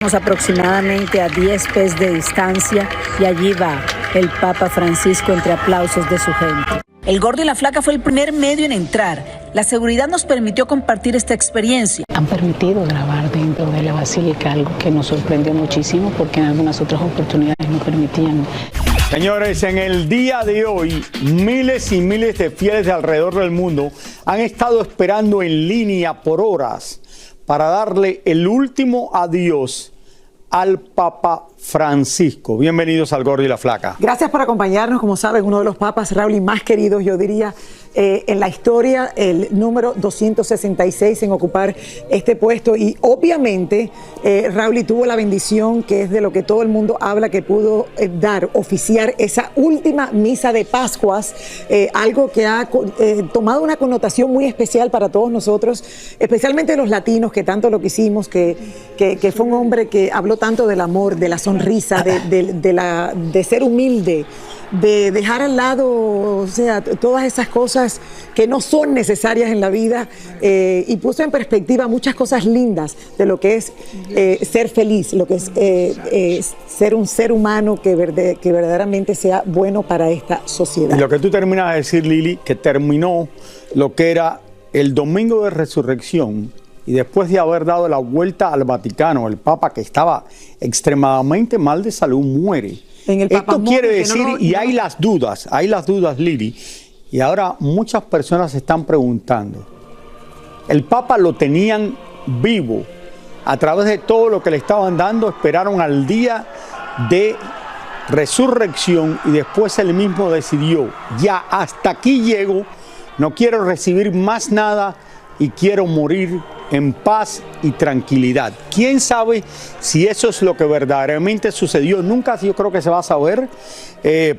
Aproximadamente a 10 pies de distancia y allí va el Papa Francisco entre aplausos de su gente. El Gordo y la Flaca fue el primer medio en entrar. La seguridad nos permitió compartir esta experiencia. Han permitido grabar dentro de la basílica, algo que nos sorprendió muchísimo porque en algunas otras oportunidades no permitían. Señores, en el día de hoy, miles y miles de fieles de alrededor del mundo han estado esperando en línea por horas para darle el último adiós al Papa Francisco. Bienvenidos al Gordo y la Flaca. Gracias por acompañarnos. Como saben, uno de los papas, Raúl, más queridos, yo diría, en la historia, el número 266 en ocupar este puesto. Y obviamente, Raúl tuvo la bendición, que es de lo que todo el mundo habla, que pudo oficiar esa última misa de Pascuas, algo que ha tomado una connotación muy especial para todos nosotros, especialmente los latinos, que tanto lo quisimos, que fue un hombre que habló tanto del amor, de la sonrisa, de ser humilde, de dejar al lado, o sea, todas esas cosas que no son necesarias en la vida, y puso en perspectiva muchas cosas lindas de lo que es ser feliz, lo que es ser un ser humano que verdaderamente sea bueno para esta sociedad. Y lo que tú terminas de decir, Lili, que terminó lo que era el domingo de resurrección, y después de haber dado la vuelta al Vaticano, el Papa, que estaba extremadamente mal de salud, muere. Esto quiere decir, y hay las dudas, Lili, y ahora muchas personas se están preguntando, el Papa lo tenían vivo, a través de todo lo que le estaban dando, esperaron al día de resurrección y después él mismo decidió, ya hasta aquí llego, no quiero recibir más nada y quiero morir en paz y tranquilidad. ¿Quién sabe si eso es lo que verdaderamente sucedió? Nunca yo creo que se va a saber,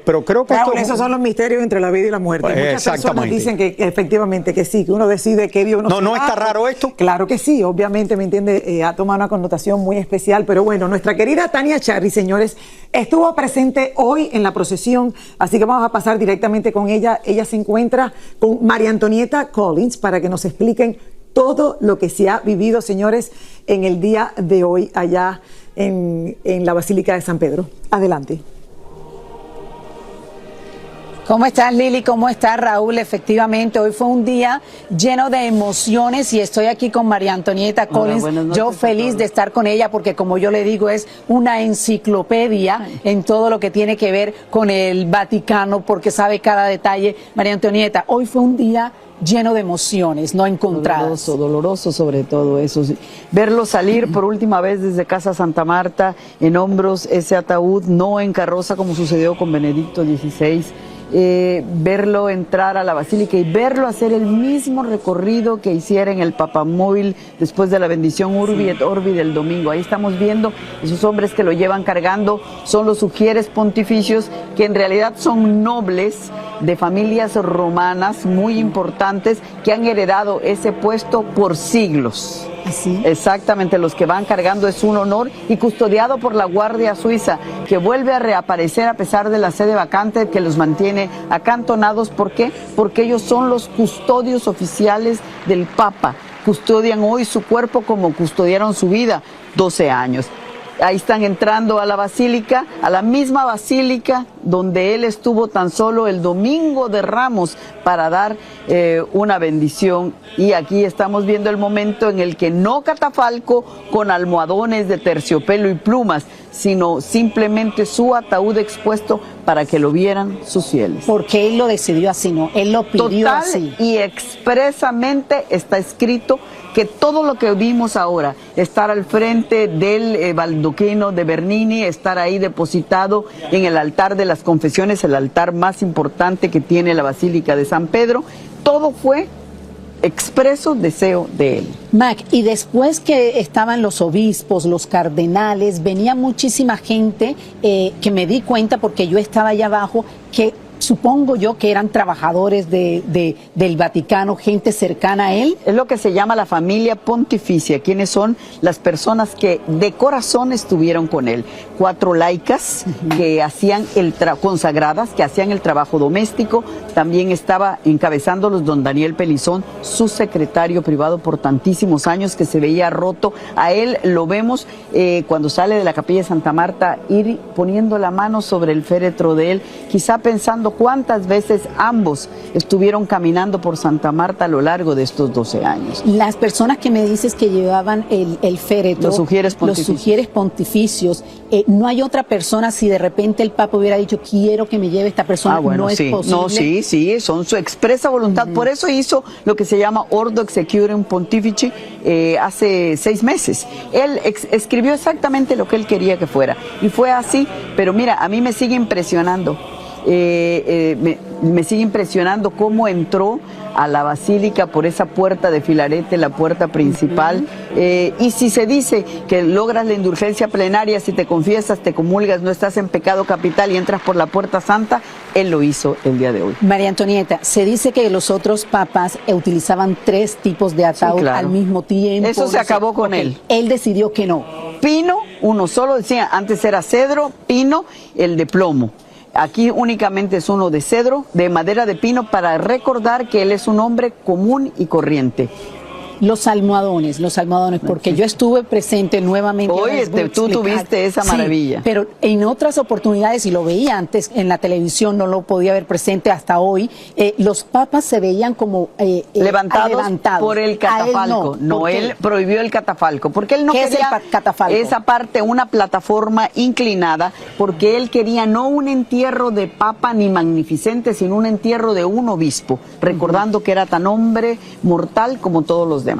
pero creo que esos son los misterios entre la vida y la muerte. Muchas personas dicen que efectivamente que sí, que uno decide qué vio. ¿No está raro esto? Claro que sí, obviamente, ¿me entiende? Ha tomado una connotación muy especial, pero bueno, nuestra querida Tania Charry, señores, estuvo presente hoy en la procesión, así que vamos a pasar directamente con ella. Ella se encuentra con María Antonieta Collins para que nos expliquen todo lo que se ha vivido, señores, en el día de hoy allá en la Basílica de San Pedro. Adelante. ¿Cómo estás, Lili? ¿Cómo estás, Raúl? Efectivamente, hoy fue un día lleno de emociones y estoy aquí con María Antonieta Collins. Yo feliz de estar con ella porque, como yo le digo, es una enciclopedia en todo lo que tiene que ver con el Vaticano porque sabe cada detalle. María Antonieta, hoy fue un día lleno de emociones, no encontradas. Doloroso sobre todo eso. Verlo salir por última vez desde Casa Santa Marta, en hombros ese ataúd, no en carroza como sucedió con Benedicto XVI. Verlo entrar a la basílica y verlo hacer el mismo recorrido que hiciera en el Papamóvil después de la bendición Urbi et Orbi del domingo. Ahí estamos viendo esos hombres que lo llevan cargando, son los sugieres pontificios, que en realidad son nobles de familias romanas muy importantes que han heredado ese puesto por siglos. ¿Así? Exactamente, los que van cargando es un honor y custodiado por la Guardia Suiza, que vuelve a reaparecer a pesar de la sede vacante que los mantiene acantonados. ¿Por qué? Porque ellos son los custodios oficiales del Papa. Custodian hoy su cuerpo como custodiaron su vida 12 años. Ahí están entrando a la basílica, a la misma basílica donde él estuvo tan solo el domingo de Ramos para dar una bendición. Y aquí estamos viendo el momento en el que no catafalco con almohadones de terciopelo y plumas, sino simplemente su ataúd expuesto para que lo vieran sus fieles. Porque él lo decidió así, ¿no? Él lo pidió así. Y expresamente está escrito que todo lo que vimos ahora, estar al frente del baldaquino de Bernini, estar ahí depositado en el altar de las confesiones, el altar más importante que tiene la Basílica de San Pedro, todo fue expreso deseo de él. Mac, y después que estaban los obispos, los cardenales, venía muchísima gente que me di cuenta porque yo estaba allá abajo, que supongo yo que eran trabajadores del Vaticano, gente cercana a él. Es lo que se llama la familia pontificia, quienes son las personas que de corazón estuvieron con él. 4 laicas que hacían consagradas, que hacían el trabajo doméstico. También estaba encabezándolos don Daniel Pelizón, su secretario privado por tantísimos años, que se veía roto. A él lo vemos cuando sale de la capilla de Santa Marta, ir poniendo la mano sobre el féretro de él, quizá pensando cuántas veces ambos estuvieron caminando por Santa Marta a lo largo de estos 12 años. Las personas que me dices que llevaban el féretro, los sugieres pontificios, no hay otra persona, si de repente el Papa hubiera dicho, quiero que me lleve esta persona, bueno, no es posible. No, sí, son su expresa voluntad. Por eso hizo lo que se llama Ordo Exequiorem Pontifici hace 6 meses. Él escribió exactamente lo que él quería que fuera. Y fue así, pero mira, a mí me sigue impresionando. Me sigue impresionando cómo entró a la basílica por esa puerta de Filarete, la puerta principal. Y si se dice que logras la indulgencia plenaria, si te confiesas, te comulgas, no estás en pecado capital y entras por la puerta santa, él lo hizo el día de hoy. María Antonieta, se dice que los otros papas utilizaban 3 tipos de ataúd al mismo tiempo. Eso se acabó con él. Él decidió que no. Pino, uno solo, decía, antes era cedro, pino, el de plomo. Aquí únicamente es uno de cedro, de madera de pino, para recordar que él es un hombre común y corriente. Los almohadones, porque yo estuve presente nuevamente. Oye, tú tuviste esa maravilla. Sí, pero en otras oportunidades, y lo veía antes en la televisión, no lo podía ver presente hasta hoy, los papas se veían como levantados por el catafalco. Él prohibió el catafalco, porque él no quería esa parte, una plataforma inclinada, porque él quería no un entierro de papa ni magnificente, sino un entierro de un obispo, recordando que era tan hombre mortal como todos los demás.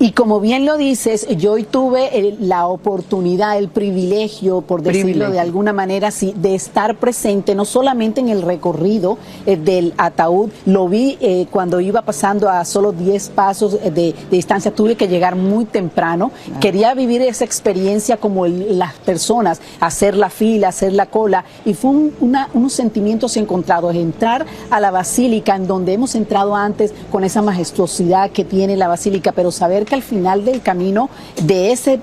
Y como bien lo dices, yo hoy tuve la oportunidad, el privilegio, por decirlo de alguna manera, sí, de estar presente, no solamente en el recorrido del ataúd, lo vi cuando iba pasando a solo 10 pasos de distancia, tuve que llegar muy temprano, quería vivir esa experiencia como las personas, hacer la fila, hacer la cola, y fue unos sentimientos encontrados, entrar a la basílica, en donde hemos entrado antes, con esa majestuosidad que tiene la basílica, pero saber que al final del camino, de ese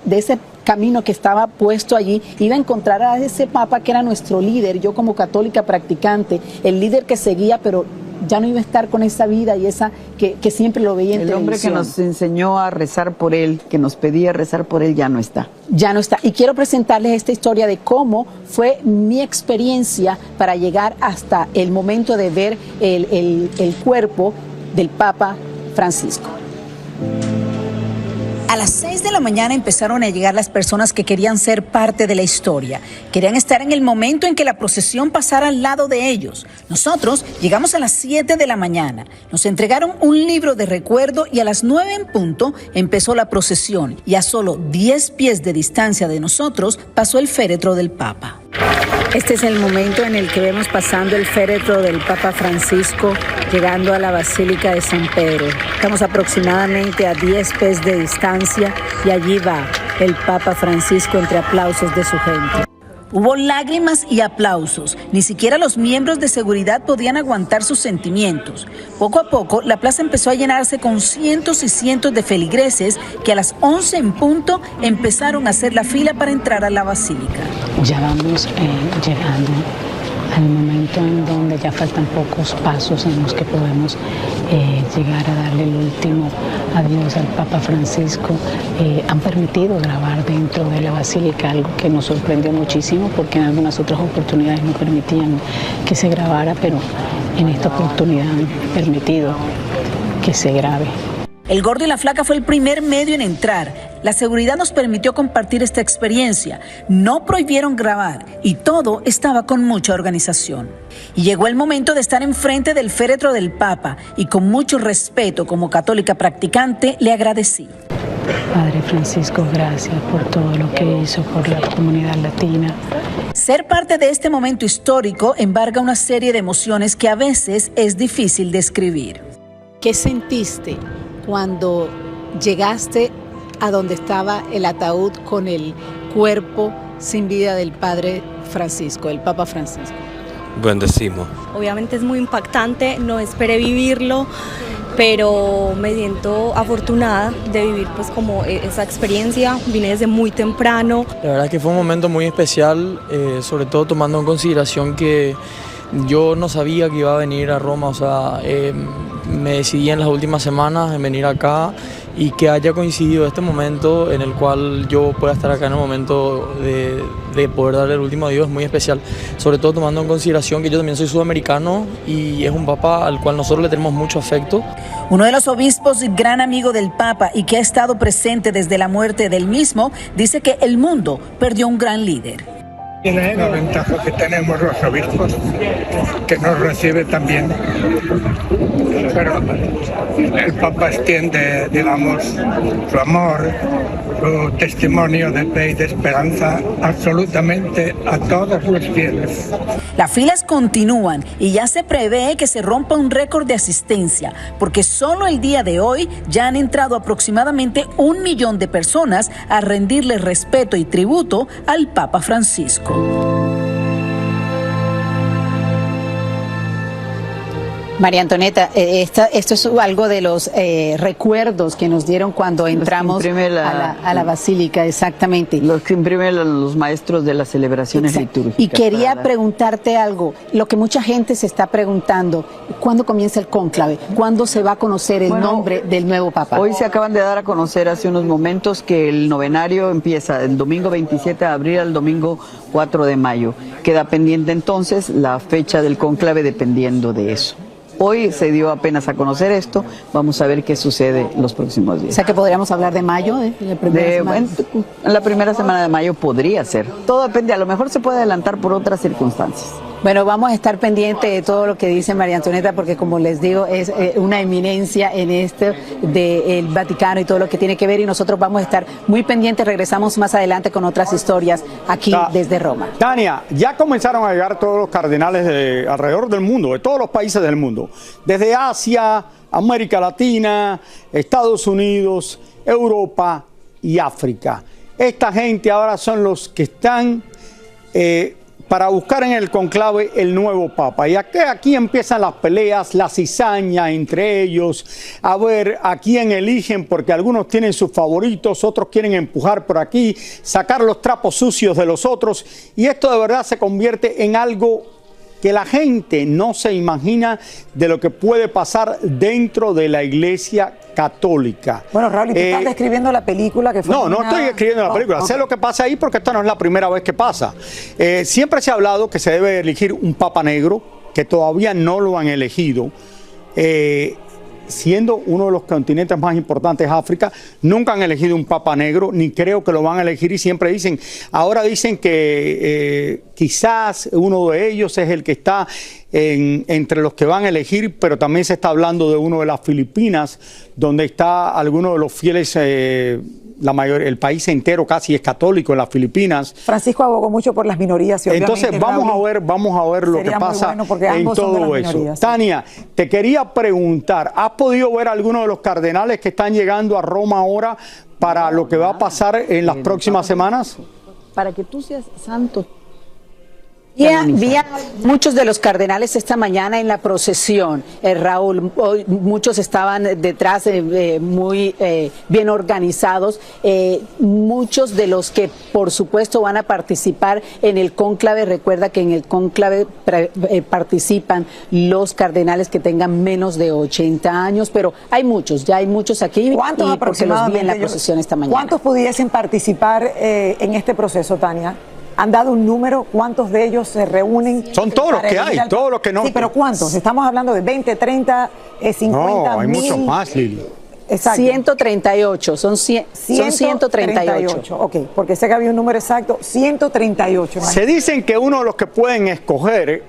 camino que estaba puesto allí, iba a encontrar a ese papa que era nuestro líder, yo como católica practicante, el líder que seguía, pero ya no iba a estar con esa vida y esa que siempre lo veía en televisión. El hombre que nos enseñó a rezar por él, que nos pedía rezar por él, ya no está. Ya no está. Y quiero presentarles esta historia de cómo fue mi experiencia para llegar hasta el momento de ver el cuerpo del Papa Francisco. A las 6 de la mañana empezaron a llegar las personas que querían ser parte de la historia. Querían estar en el momento en que la procesión pasara al lado de ellos. Nosotros llegamos a las 7 de la mañana. Nos entregaron un libro de recuerdo y a las 9 en punto empezó la procesión. Y a solo 10 pies de distancia de nosotros pasó el féretro del Papa. Este es el momento en el que vemos pasando el féretro del Papa Francisco llegando a la Basílica de San Pedro. Estamos aproximadamente a 10 pies de distancia y allí va el Papa Francisco entre aplausos de su gente. Hubo lágrimas y aplausos. Ni siquiera los miembros de seguridad podían aguantar sus sentimientos. Poco a poco, la plaza empezó a llenarse con cientos y cientos de feligreses que a las 11 en punto empezaron a hacer la fila para entrar a la basílica. Ya vamos llegando al momento en donde ya faltan pocos pasos en los que podemos llegar a darle el último adiós al Papa Francisco. Han permitido grabar dentro de la basílica, algo que nos sorprendió muchísimo porque en algunas otras oportunidades no permitían que se grabara, pero en esta oportunidad han permitido que se grabe. El Gordo y la Flaca fue el primer medio en entrar. La seguridad nos permitió compartir esta experiencia. No prohibieron grabar y todo estaba con mucha organización. Y llegó el momento de estar enfrente del féretro del Papa y con mucho respeto como católica practicante le agradecí. Padre Francisco, gracias por todo lo que hizo por la comunidad latina. Ser parte de este momento histórico embarga una serie de emociones que a veces es difícil describir. ¿Qué sentiste cuando llegaste a donde estaba el ataúd con el cuerpo sin vida del Padre Francisco, el Papa Francisco? bendecimos. Obviamente es muy impactante, no esperé vivirlo, pero me siento afortunada de vivir pues como esa experiencia. Vine desde muy temprano. La verdad es que fue un momento muy especial, sobre todo tomando en consideración que yo no sabía que iba a venir a Roma, o sea, me decidí en las últimas semanas en venir acá y que haya coincidido este momento en el cual yo pueda estar acá en el momento de poder darle el último adiós es muy especial, sobre todo tomando en consideración que yo también soy sudamericano y es un papa al cual nosotros le tenemos mucho afecto. Uno de los obispos, gran amigo del Papa y que ha estado presente desde la muerte del mismo, dice que el mundo perdió un gran líder. Tiene la ventaja que tenemos los obispos, que nos recibe también. Pero el Papa extiende, digamos, su amor, su testimonio de fe y de esperanza absolutamente a todos los fieles. Las filas continúan y ya se prevé que se rompa un récord de asistencia, porque solo el día de hoy ya han entrado aproximadamente 1 millón de personas a rendirle respeto y tributo al Papa Francisco. María Antonieta, esto es algo de los recuerdos que nos dieron cuando entramos a la basílica, exactamente. Los que imprimen los maestros de las celebraciones litúrgicas. Y quería preguntarte algo, lo que mucha gente se está preguntando, ¿cuándo comienza el cónclave? ¿Cuándo se va a conocer el nombre del nuevo Papa? Hoy se acaban de dar a conocer hace unos momentos que el novenario empieza el domingo 27 de abril al domingo 4 de mayo. Queda pendiente entonces la fecha del cónclave dependiendo de eso. Hoy se dio apenas a conocer esto, vamos a ver qué sucede los próximos días. O sea que podríamos hablar de mayo, en la primera semana de mayo podría ser. Todo depende, a lo mejor se puede adelantar por otras circunstancias. Bueno, vamos a estar pendientes de todo lo que dice María Antonieta, porque como les digo, es una eminencia en esto del Vaticano y todo lo que tiene que ver, y nosotros vamos a estar muy pendientes. Regresamos más adelante con otras historias aquí desde Roma. Tania, ya comenzaron a llegar todos los cardenales de alrededor del mundo, de todos los países del mundo, desde Asia, América Latina, Estados Unidos, Europa y África. Esta gente ahora son los que están para buscar en el conclave el nuevo Papa. Y aquí empiezan las peleas, la cizaña entre ellos, a ver a quién eligen, porque algunos tienen sus favoritos, otros quieren empujar por aquí, sacar los trapos sucios de los otros, y esto de verdad se convierte en algo que la gente no se imagina de lo que puede pasar dentro de la Iglesia católica. Bueno, Raúl, ¿y tú estás describiendo la película que fue? No estoy escribiendo la película. Sé lo que pasa ahí porque esta no es la primera vez que pasa. Siempre se ha hablado que se debe elegir un Papa negro, que todavía no lo han elegido. Siendo uno de los continentes más importantes, África, nunca han elegido un Papa negro, ni creo que lo van a elegir, y siempre dicen, ahora dicen que quizás uno de ellos es el que está entre los que van a elegir, pero también se está hablando de uno de las Filipinas, donde está alguno de los fieles, el país entero casi es católico en las Filipinas. Francisco abogó mucho por las minorías. Y entonces vamos a ver lo que pasa en todo eso. Tania, te quería preguntar, ¿has podido ver alguno de los cardenales que están llegando a Roma ahora para lo que va a pasar en las próximas semanas? Para que tú seas santo. Vi a muchos de los cardenales esta mañana en la procesión, Raúl. Hoy muchos estaban detrás, muy bien organizados. Muchos de los que, por supuesto, van a participar en el cónclave. Recuerda que en el cónclave participan los cardenales que tengan menos de 80 años, pero hay muchos, ya hay muchos aquí. ¿Cuántos porque los vi en la procesión esta mañana? ¿Cuántos pudiesen participar en este proceso, Tania? ¿Han dado un número? ¿Cuántos de ellos se reúnen? Son todos los que hay, todos los que no. Sí, pero ¿cuántos? Estamos hablando de 20, 30, 50, no, hay muchos más, Lili. Exacto. 138, son 138. Ok, porque sé que había un número exacto, 138. Se dicen que uno de los que pueden escoger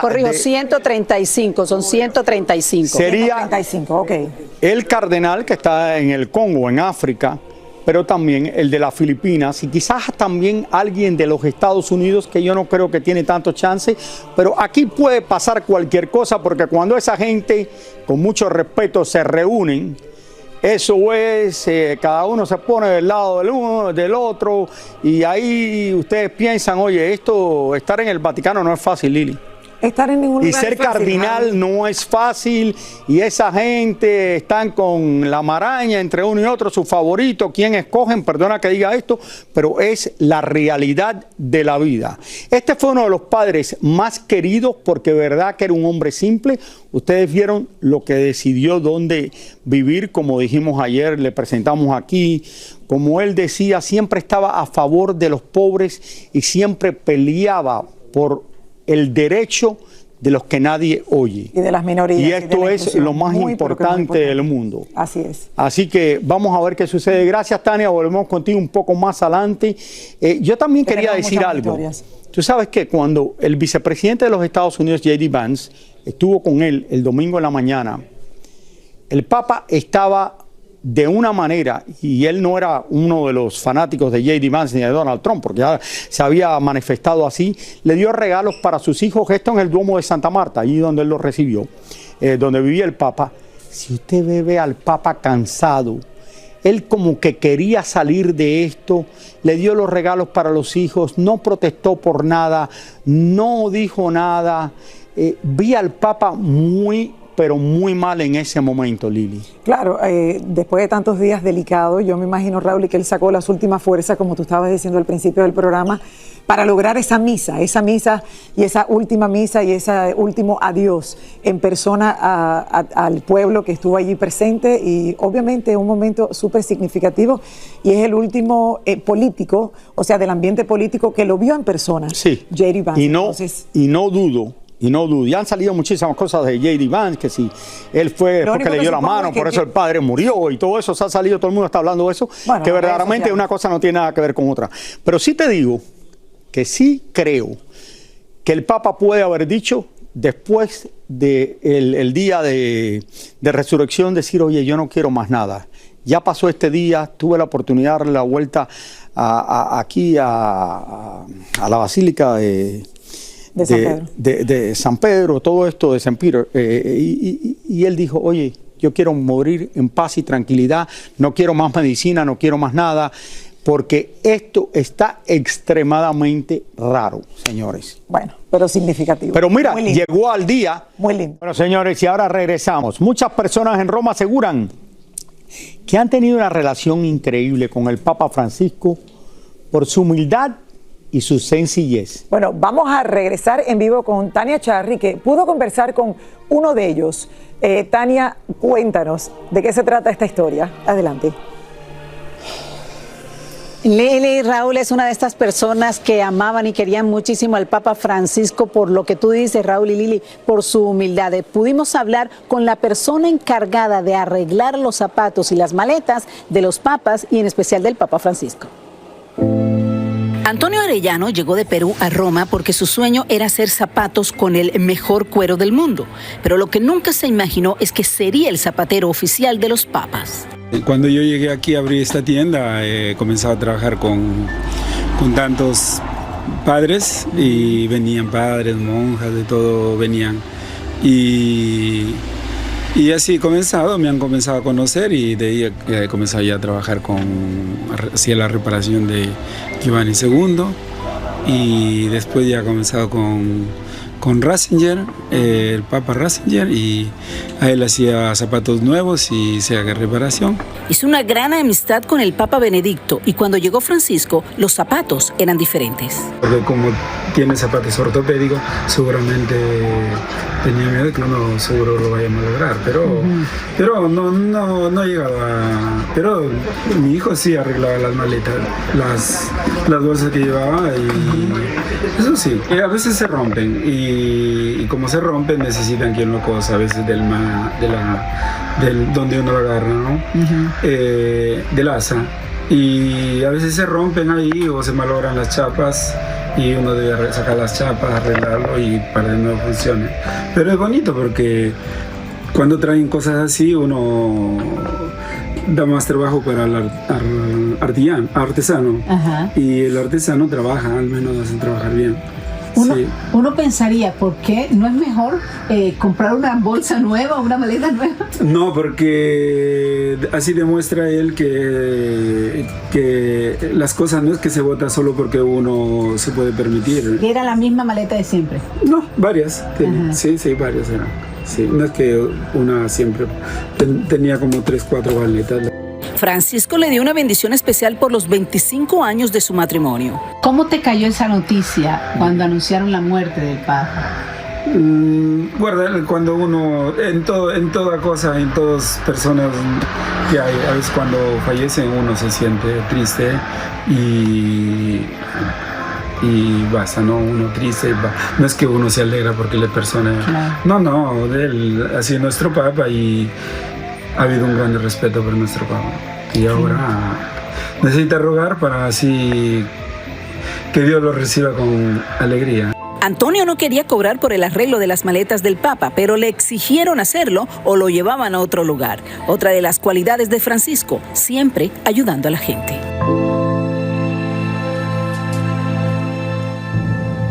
Corrijo, 135, son 135. Sería 135, ok. El cardenal que está en el Congo, en África, pero también el de las Filipinas y quizás también alguien de los Estados Unidos, que yo no creo que tiene tanto chance, pero aquí puede pasar cualquier cosa, porque cuando esa gente, con mucho respeto, se reúnen, eso es, cada uno se pone del lado del uno, del otro, y ahí ustedes piensan, oye, estar en el Vaticano no es fácil, Lili. estar en ningún lugar y ser es fácil, cardinal no es fácil, y esa gente están con la maraña entre uno y otro, su favorito, quién escogen, perdona que diga esto, pero es la realidad de la vida. Este fue uno de los padres más queridos porque verdad que era un hombre simple. Ustedes vieron lo que decidió dónde vivir, como dijimos ayer, le presentamos aquí. Como él decía, siempre estaba a favor de los pobres y siempre peleaba por el derecho de los que nadie oye. Y de las minorías. Y esto es lo más importante del mundo. Así es. Así que vamos a ver qué sucede. Gracias, Tania. Volvemos contigo un poco más adelante. Yo también quería decir algo. Tú sabes que cuando el vicepresidente de los Estados Unidos, J.D. Vance, estuvo con él el domingo en la mañana, el Papa estaba de una manera, y él no era uno de los fanáticos de J.D. Vance ni de Donald Trump, porque ya se había manifestado así, le dio regalos para sus hijos, esto en el Duomo de Santa Marta, allí donde él los recibió, donde vivía el Papa. Si usted ve al Papa cansado, él como que quería salir de esto, le dio los regalos para los hijos, no protestó por nada, no dijo nada. Vi al Papa pero muy mal en ese momento, Lili. Claro, después de tantos días delicados, yo me imagino, Raúl, que él sacó las últimas fuerzas, como tú estabas diciendo al principio del programa, para lograr esa misa y esa última misa y ese último adiós en persona al pueblo que estuvo allí presente, y obviamente un momento súper significativo, y es el último político, o sea, del ambiente político que lo vio en persona. Sí, J.D. Vance. Y no dudo. Ya han salido muchísimas cosas de J.D. Vance, que si él fue porque le dio la mano, por eso el padre murió y todo eso, se ha salido, todo el mundo está hablando de eso, bueno, que verdaderamente una cosa no tiene nada que ver con otra. Pero sí te digo que sí creo que el Papa puede haber dicho, después del día de resurrección, decir, oye, yo no quiero más nada. Ya pasó este día, tuve la oportunidad de darle la vuelta aquí a la Basílica de San Pedro, todo esto de San Peter, y él dijo, oye, yo quiero morir en paz y tranquilidad, no quiero más medicina, no quiero más nada, porque esto está extremadamente raro, señores. Bueno, pero significativo. Pero mira, llegó al día. Muy lindo. Bueno, señores, y ahora regresamos. Muchas personas en Roma aseguran que han tenido una relación increíble con el Papa Francisco por su humildad y su sencillez. Bueno, vamos a regresar en vivo con Tania Charry, que pudo conversar con uno de ellos. Tania, cuéntanos de qué se trata esta historia. Adelante. Lili, Raúl es una de estas personas que amaban y querían muchísimo al Papa Francisco por lo que tú dices, Raúl y Lili, por su humildad. Pudimos hablar con la persona encargada de arreglar los zapatos y las maletas de los papas y en especial del Papa Francisco. Antonio Arellano llegó de Perú a Roma porque su sueño era hacer zapatos con el mejor cuero del mundo. Pero lo que nunca se imaginó es que sería el zapatero oficial de los papas. Cuando yo llegué aquí, abrí esta tienda, comenzaba a trabajar con tantos padres, y venían padres, monjas, de todo venían. Y así me han comenzado a conocer, y de ahí he comenzado ya a trabajar hacía la reparación de Giovanni II, y después ya he comenzado con Ratzinger, el Papa Ratzinger, y a él hacía zapatos nuevos y hacía reparación. Hizo una gran amistad con el Papa Benedicto, y cuando llegó Francisco, los zapatos eran diferentes. Porque como tiene zapatos ortopédicos, seguramente tenía miedo de que uno seguro lo vaya a lograr, pero no llegaba. Pero mi hijo sí arreglaba las maletas, las bolsas que llevaba, y eso sí, a veces se rompen, y como se rompen necesitan quien lo cosa, a veces del donde uno lo agarra, ¿no? Del asa, y a veces se rompen ahí o se malogran las chapas, y uno debe sacar las chapas, arreglarlo y para que no funcione. Pero es bonito porque cuando traen cosas así uno da más trabajo para el artesano. Ajá. Y el artesano trabaja, al menos hacen trabajar bien. Uno pensaría, ¿por qué no es mejor comprar una bolsa nueva o una maleta nueva? No, porque así demuestra él que las cosas no es que se vota solo porque uno se puede permitir. ¿Y era la misma maleta de siempre? No, varias. Sí, varias eran. Sí, no es que una siempre tenía como 3, 4 maletas. Francisco le dio una bendición especial por los 25 años de su matrimonio. ¿Cómo te cayó esa noticia cuando anunciaron la muerte del Papa? Guarda, cuando uno, en toda cosa, en todas personas que hay, a veces cuando fallecen uno se siente triste y basta, ¿no? Uno triste, no es que uno se alegra porque la persona... Claro. No, él ha sido nuestro Papa y ha habido un gran respeto por nuestro Papa. Y ahora necesita rogar para así que Dios lo reciba con alegría. Antonio no quería cobrar por el arreglo de las maletas del Papa, pero le exigieron hacerlo o lo llevaban a otro lugar. Otra de las cualidades de Francisco, siempre ayudando a la gente.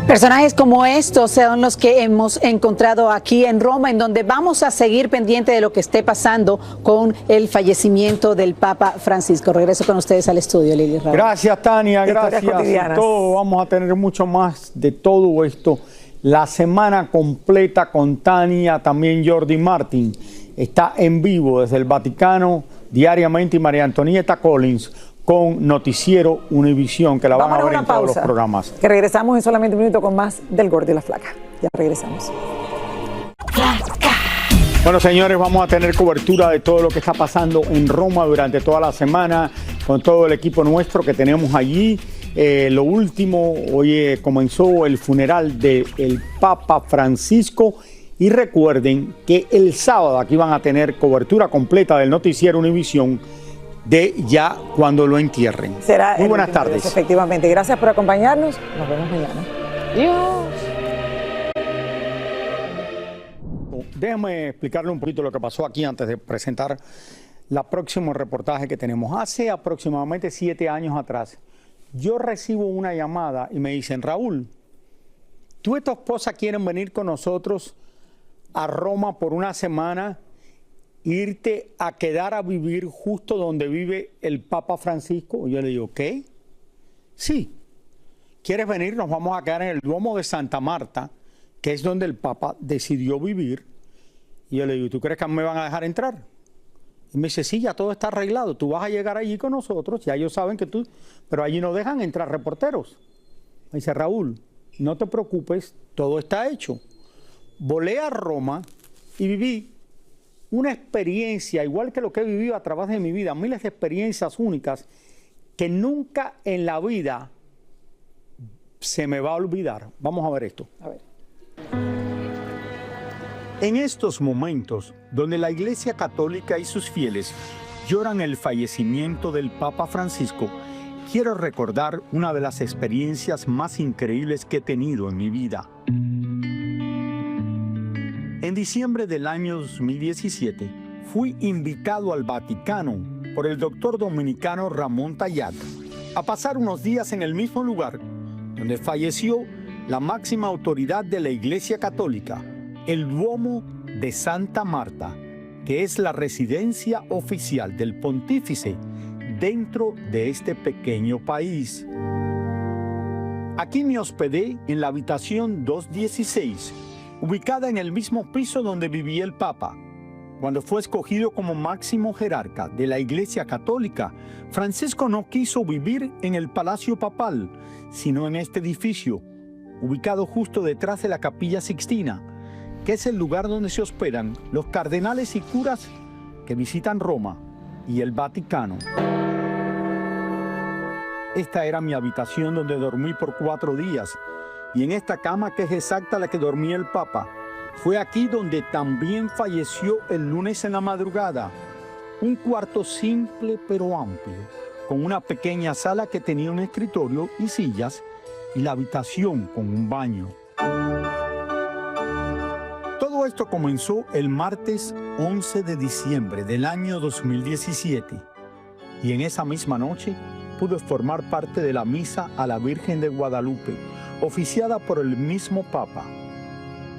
Personajes como estos son los que hemos encontrado aquí en Roma, en donde vamos a seguir pendiente de lo que esté pasando con el fallecimiento del Papa Francisco. Regreso con ustedes al estudio, Lili Raúl. Gracias, Tania, gracias. Todo, vamos a tener mucho más de todo esto. La semana completa con Tania, también Jordi Martín. Está en vivo desde el Vaticano diariamente, y María Antonieta Collins con Noticiero Univisión, que la van a ver en todos los programas. Que regresamos en solamente un minuto con más del Gordo y la Flaca. Ya regresamos. Bueno, señores, vamos a tener cobertura de todo lo que está pasando en Roma durante toda la semana con todo el equipo nuestro que tenemos allí. Lo último, hoy comenzó el funeral del Papa Francisco. Y recuerden que el sábado aquí van a tener cobertura completa del Noticiero Univisión de ya cuando lo entierren. Será muy buenas tardes. Efectivamente. Gracias por acompañarnos. Nos vemos mañana. Adiós. Déjame explicarle un poquito lo que pasó aquí antes de presentar el próximo reportaje que tenemos. Hace aproximadamente 7 años atrás, yo recibo una llamada y me dicen: Raúl, tú y tu esposa quieren venir con nosotros a Roma por una semana, irte a quedar a vivir justo donde vive el Papa Francisco. Y yo le digo, ¿qué? Sí. ¿Quieres venir? Nos vamos a quedar en el Duomo de Santa Marta, que es donde el Papa decidió vivir. Y yo le digo, ¿tú crees que me van a dejar entrar? Y me dice, sí, ya todo está arreglado. Tú vas a llegar allí con nosotros, ya ellos saben que tú... Pero allí no dejan entrar reporteros. Me dice, Raúl, no te preocupes, todo está hecho. Volé a Roma y viví una experiencia, igual que lo que he vivido a través de mi vida, miles de experiencias únicas que nunca en la vida se me va a olvidar. Vamos a ver esto. A ver. En estos momentos, donde la Iglesia Católica y sus fieles lloran el fallecimiento del Papa Francisco, quiero recordar una de las experiencias más increíbles que he tenido en mi vida. En diciembre del año 2017, fui invitado al Vaticano por el doctor dominicano Ramón Tayat a pasar unos días en el mismo lugar donde falleció la máxima autoridad de la Iglesia Católica, el Duomo de Santa Marta, que es la residencia oficial del pontífice dentro de este pequeño país. Aquí me hospedé en la habitación 216, ubicada en el mismo piso donde vivía el Papa. Cuando fue escogido como máximo jerarca de la Iglesia Católica, Francisco no quiso vivir en el Palacio Papal, sino en este edificio, ubicado justo detrás de la Capilla Sixtina, que es el lugar donde se hospedan los cardenales y curas que visitan Roma y el Vaticano. Esta era mi habitación donde dormí por 4 días, y en esta cama, que es exacta la que dormía el Papa, fue aquí donde también falleció el lunes en la madrugada. Un cuarto simple pero amplio, con una pequeña sala que tenía un escritorio y sillas, y la habitación con un baño. Todo esto comenzó el martes 11 de diciembre del año 2017, y en esa misma noche pude formar parte de la misa a la Virgen de Guadalupe, oficiada por el mismo Papa.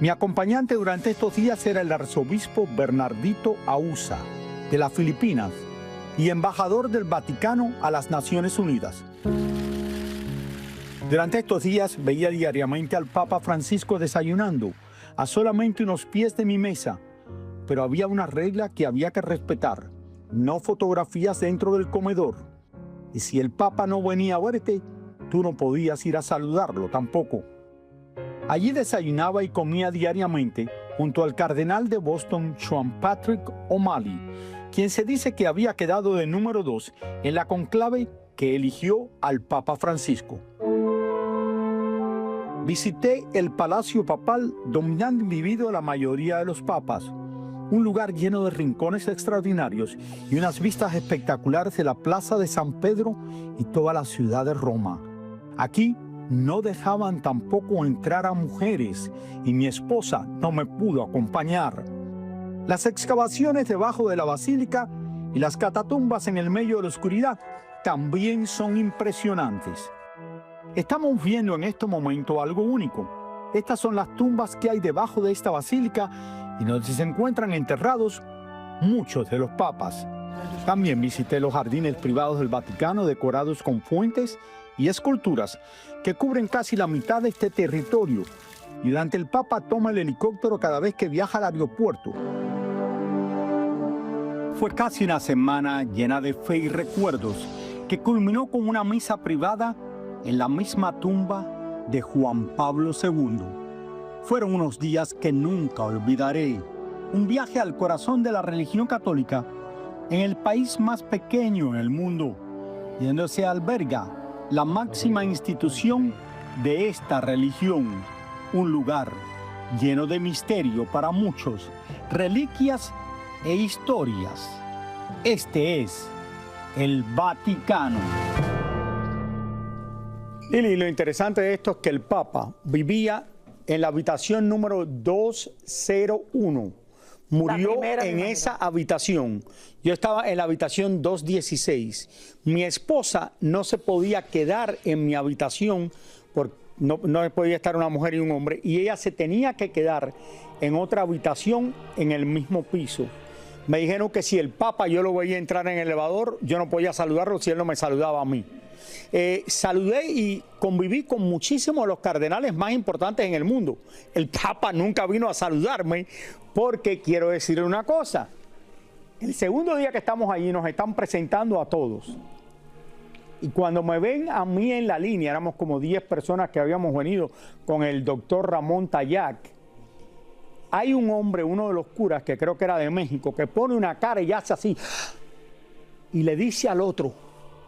Mi acompañante durante estos días era el arzobispo Bernardito Ausa, de las Filipinas, y embajador del Vaticano a las Naciones Unidas. Durante estos días veía diariamente al Papa Francisco desayunando a solamente unos pies de mi mesa, pero había una regla que había que respetar: no fotografías dentro del comedor. Y si el Papa no venía a verte, tú no podías ir a saludarlo tampoco. Allí desayunaba y comía diariamente junto al cardenal de Boston, Sean Patrick O'Malley, quien se dice que había quedado de número 2 en la conclave que eligió al Papa Francisco. Visité el Palacio Papal donde han vivido la mayoría de los papas, un lugar lleno de rincones extraordinarios y unas vistas espectaculares de la Plaza de San Pedro y toda la ciudad de Roma. Aquí no dejaban tampoco entrar a mujeres y mi esposa no me pudo acompañar. Las excavaciones debajo de la basílica y las catatumbas en el medio de la oscuridad también son impresionantes. Estamos viendo en este momento algo único. Estas son las tumbas que hay debajo de esta basílica y donde se encuentran enterrados muchos de los papas. También visité los jardines privados del Vaticano decorados con fuentes y esculturas que cubren casi la mitad de este territorio, y durante el Papa toma el helicóptero cada vez que viaja al aeropuerto. Fue casi una semana llena de fe y recuerdos que culminó con una misa privada en la misma tumba de Juan Pablo II. Fueron unos días que nunca olvidaré. Un viaje al corazón de la religión católica en el país más pequeño en el mundo, y donde se alberga la máxima institución de esta religión. Un lugar lleno de misterio para muchos, reliquias e historias. Este es el Vaticano. Lili, lo interesante de esto es que el Papa vivía en la habitación número 201. Murió en esa habitación. Yo estaba en la habitación 216. Mi esposa no se podía quedar en mi habitación porque no podía estar una mujer y un hombre, y ella se tenía que quedar en otra habitación en el mismo piso. Me dijeron que si el Papa yo lo veía entrar en el elevador, yo no podía saludarlo si él no me saludaba a mí. Saludé y conviví con muchísimos de los cardenales más importantes en el mundo. El Papa nunca vino a saludarme porque quiero decirle una cosa. El segundo día que estamos allí nos están presentando a todos. Y cuando me ven a mí en la línea, éramos como 10 personas que habíamos venido con el doctor Ramón Tayac. Hay un hombre, uno de los curas, que creo que era de México, que pone una cara y hace así. Y le dice al otro,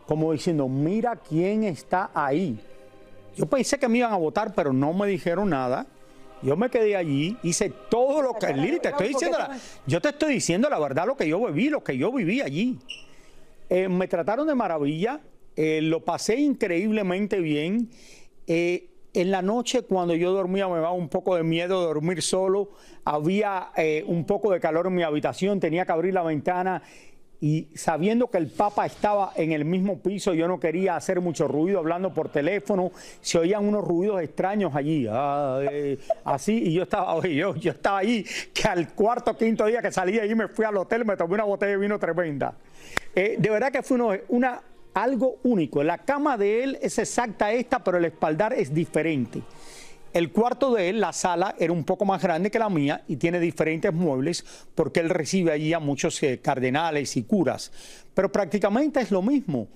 como diciendo, mira quién está ahí. Yo pensé que me iban a votar, pero no me dijeron nada. Yo me quedé allí, hice todo lo que... Lili, te estoy diciendo yo te estoy diciendo la verdad, lo que yo viví allí. Me trataron de maravilla, lo pasé increíblemente bien. En la noche, cuando yo dormía, me daba un poco de miedo de dormir solo. Había un poco de calor en mi habitación, tenía que abrir la ventana. Y sabiendo que el Papa estaba en el mismo piso, yo no quería hacer mucho ruido hablando por teléfono. Se oían unos ruidos extraños allí, así, y yo estaba ahí, que al cuarto o quinto día que salí de allí me fui al hotel, me tomé una botella de vino tremenda. De verdad que fue algo único. La cama de él es exacta esta, pero el espaldar es diferente. El cuarto de él, la sala, era un poco más grande que la mía y tiene diferentes muebles porque él recibe allí a muchos cardenales y curas. Pero prácticamente es lo mismo.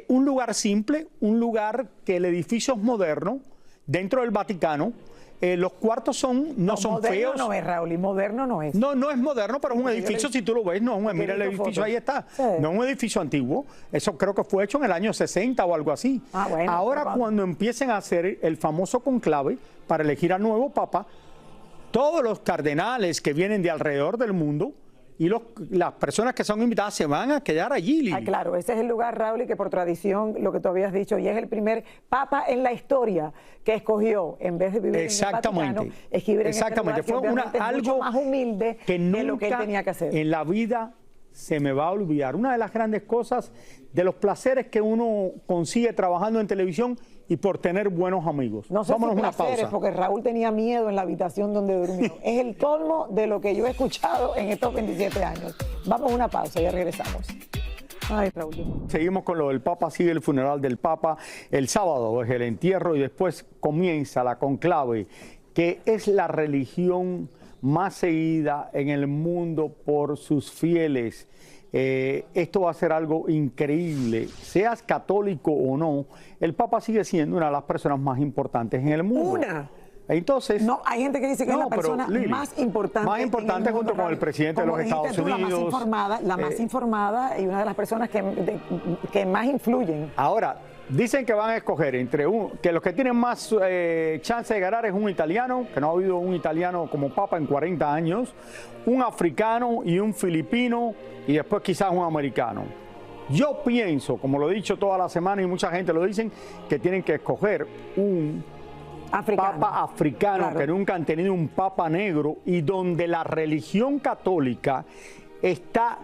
Un lugar simple, un lugar que el edificio es moderno, dentro del Vaticano. Los cuartos no son feos. No es, Raúl, moderno no es. No es moderno, pero es un edificio, si tú lo ves, mira el edificio, ahí está. Sí. No es un edificio antiguo. Eso creo que fue hecho en el año 60 o algo así. Bueno, ahora cuando empiecen a hacer el famoso conclave para elegir al nuevo Papa, todos los cardenales que vienen de alrededor del mundo y las personas que son invitadas se van a quedar allí, Lili. Claro, ese es el lugar, Raúl, y que por tradición, lo que tú habías dicho, y es el primer Papa en la historia que escogió, en vez de vivir en el Vaticano, escribir en este lugar, fue algo más humilde que nunca de lo que él tenía que hacer. En la vida se me va a olvidar. Una de las grandes cosas, de los placeres que uno consigue trabajando en televisión y por tener buenos amigos. No sé Vámonos si una placeres, pausa. porque Raúl tenía miedo en la habitación donde durmió. Es el colmo de lo que yo he escuchado en estos 27 años. Vamos a una pausa, ya regresamos. Ay, Raúl. Seguimos con lo del Papa, sigue el funeral del Papa. El sábado es el entierro y después comienza la conclave, que es la religión más seguida en el mundo por sus fieles. Esto va a ser algo increíble. Seas católico o no, el Papa sigue siendo una de las personas más importantes en el mundo. Entonces, no, hay gente que dice que es la persona más importante. Más importante junto con el presidente de los Estados Unidos. La más informada y una de las personas que más influyen. Ahora, dicen que van a escoger que los que tienen más chance de ganar es un italiano, que no ha habido un italiano como papa en 40 años, un africano y un filipino, y después quizás un americano. Yo pienso, como lo he dicho toda la semana y mucha gente lo dicen, que tienen que escoger un papa africano, claro, que nunca han tenido un papa negro, y donde la religión católica está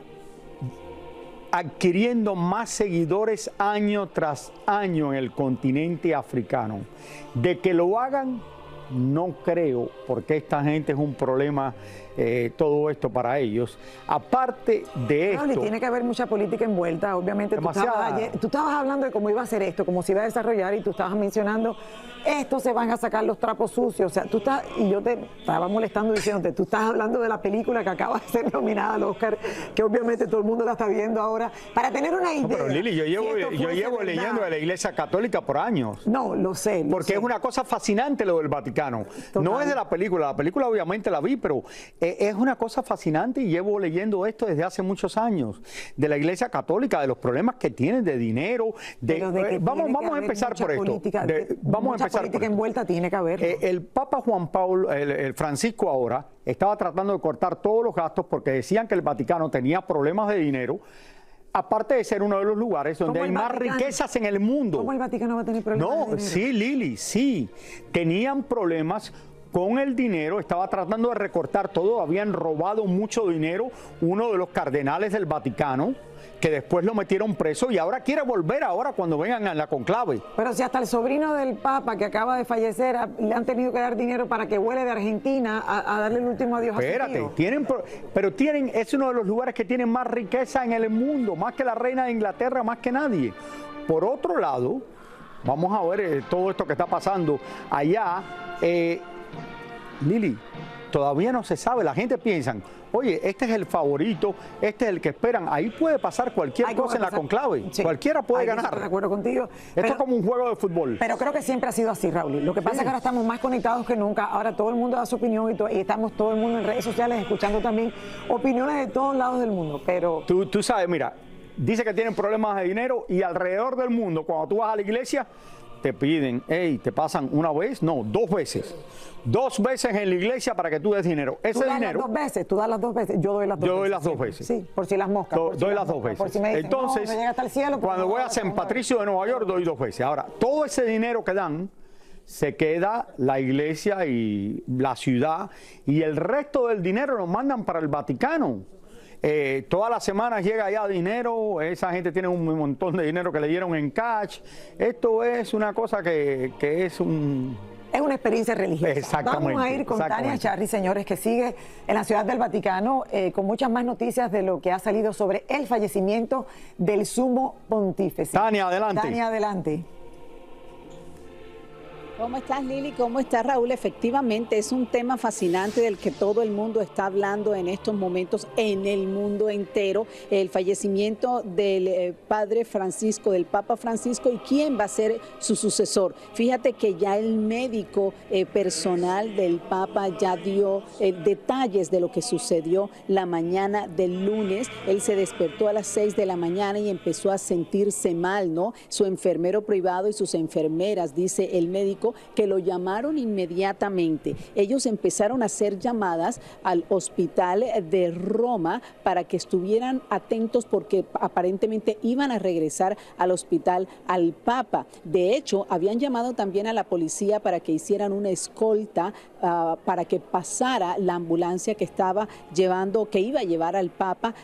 adquiriendo más seguidores año tras año en el continente africano. De que lo hagan, no creo, porque esta gente es un problema, todo esto para ellos. Aparte de esto... Tiene que haber mucha política envuelta, obviamente. Tú estabas hablando de cómo iba a ser esto, cómo se iba a desarrollar, y tú estabas mencionando, estos se van a sacar los trapos sucios. O sea, y yo te estaba molestando diciéndote, tú estás hablando de la película que acaba de ser nominada al Oscar, que obviamente todo el mundo la está viendo ahora, para tener una idea. No, pero Lili, yo llevo leyendo de la Iglesia Católica por años. No, lo sé. Porque es una cosa fascinante lo del Vaticano. Total. No es de la película obviamente la vi, pero es una cosa fascinante, y llevo leyendo esto desde hace muchos años, de la Iglesia Católica, de los problemas que tienen de dinero. Vamos a empezar por esto. Vamos a empezar política envuelta tiene que haber. El Papa Juan Pablo, el Francisco ahora, estaba tratando de cortar todos los gastos porque decían que el Vaticano tenía problemas de dinero. Aparte de ser uno de los lugares donde hay más riquezas en el mundo. ¿Cómo el Vaticano va a tener problemas de dinero? Sí, Lili, sí. Tenían problemas con el dinero, estaba tratando de recortar todo, habían robado mucho dinero, uno de los cardenales del Vaticano, que después lo metieron preso, y ahora quiere volver cuando vengan a la conclave. Pero si hasta el sobrino del Papa, que acaba de fallecer, le han tenido que dar dinero para que vuele de Argentina a darle el último adiós a su tío. Es uno de los lugares que tienen más riqueza en el mundo, más que la reina de Inglaterra, más que nadie. Por otro lado, vamos a ver todo esto que está pasando allá. Lili, todavía no se sabe, la gente piensa, oye, este es el favorito, este es el que esperan, ahí puede pasar cualquier cosa en la conclave, sí, cualquiera puede ganar. Estoy de acuerdo contigo. Esto es como un juego de fútbol. Pero creo que siempre ha sido así, Raúl. Lo que pasa es que ahora estamos más conectados que nunca, ahora todo el mundo da su opinión y estamos todo el mundo en redes sociales escuchando también opiniones de todos lados del mundo, pero... Tú sabes, mira, dice que tienen problemas de dinero, y alrededor del mundo, cuando tú vas a la iglesia, te piden, te pasan una vez, no, 2 veces. 2 veces en la iglesia para que tú des dinero. Ese dinero. Tú das las 2 veces. Yo doy las 2 veces. Yo doy las 2 veces. Sí, por si las moscas. Doy las 2 veces. Por si me dicen, entonces, no llega hasta el cielo, cuando voy a San Patricio de Nueva York, doy 2 veces. Ahora, todo ese dinero que dan, se queda la iglesia y la ciudad, y el resto del dinero lo mandan para el Vaticano. Todas las semanas llega ya dinero, esa gente tiene un montón de dinero que le dieron en cash. Esto es una cosa que es una experiencia religiosa. Exactamente. Vamos a ir con Tania Charri, señores, que sigue en la Ciudad del Vaticano con muchas más noticias de lo que ha salido sobre el fallecimiento del sumo pontífice. Tania, adelante. Tania, adelante. ¿Cómo estás, Lili? ¿Cómo estás, Raúl? Efectivamente, es un tema fascinante del que todo el mundo está hablando en estos momentos en el mundo entero. El fallecimiento del padre Francisco, del Papa Francisco, y quién va a ser su sucesor. Fíjate que ya el médico personal del Papa ya dio detalles de lo que sucedió la mañana del lunes. Él se despertó a las 6 de la mañana y empezó a sentirse mal, ¿no? Su enfermero privado y sus enfermeras, dice el médico, tanto que lo llamaron inmediatamente. Ellos empezaron a hacer llamadas al hospital de Roma para que estuvieran atentos porque aparentemente iban a regresar al hospital al Papa. De hecho, habían llamado también a la policía para que hicieran una escolta para que pasara la ambulancia que estaba llevando, que iba a llevar al Papa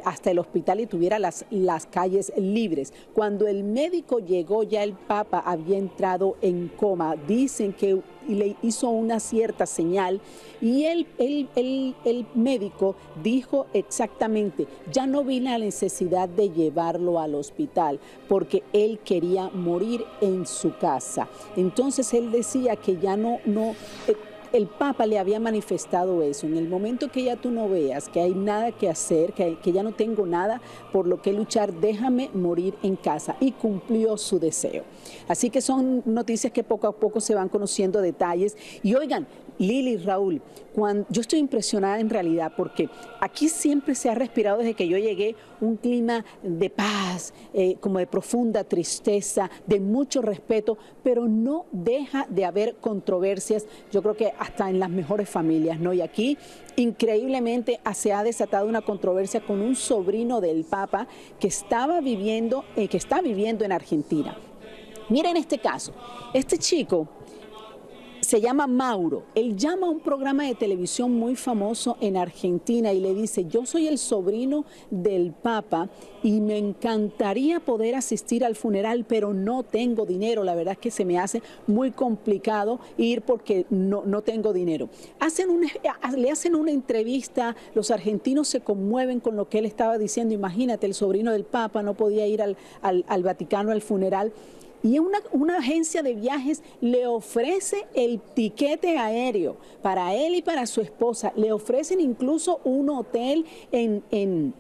hasta el hospital y tuviera las calles libres. Cuando el médico llegó, ya el Papa había entrado en coma. Dicen que le hizo una cierta señal y el médico dijo exactamente, ya no vi la necesidad de llevarlo al hospital porque él quería morir en su casa. Entonces él decía que ya el Papa le había manifestado eso. En el momento que ya tú no veas que hay nada que hacer, que ya no tengo nada por lo que luchar, déjame morir en casa. Y cumplió su deseo. Así que son noticias que poco a poco se van conociendo detalles. Y oigan, Lili, Raúl, yo estoy impresionada en realidad porque aquí siempre se ha respirado desde que yo llegué un clima de paz, como de profunda tristeza, de mucho respeto, pero no deja de haber controversias, yo creo que hasta en las mejores familias, ¿no? Y aquí, increíblemente, se ha desatado una controversia con un sobrino del Papa que está viviendo en Argentina. Miren este caso, este chico se llama Mauro. Él llama a un programa de televisión muy famoso en Argentina y le dice, yo soy el sobrino del Papa y me encantaría poder asistir al funeral, pero no tengo dinero. La verdad es que se me hace muy complicado ir porque no tengo dinero. Le hacen una entrevista, los argentinos se conmueven con lo que él estaba diciendo. Imagínate, el sobrino del Papa no podía ir al Vaticano al funeral. Y una agencia de viajes le ofrece el tiquete aéreo para él y para su esposa. Le ofrecen incluso un hotel en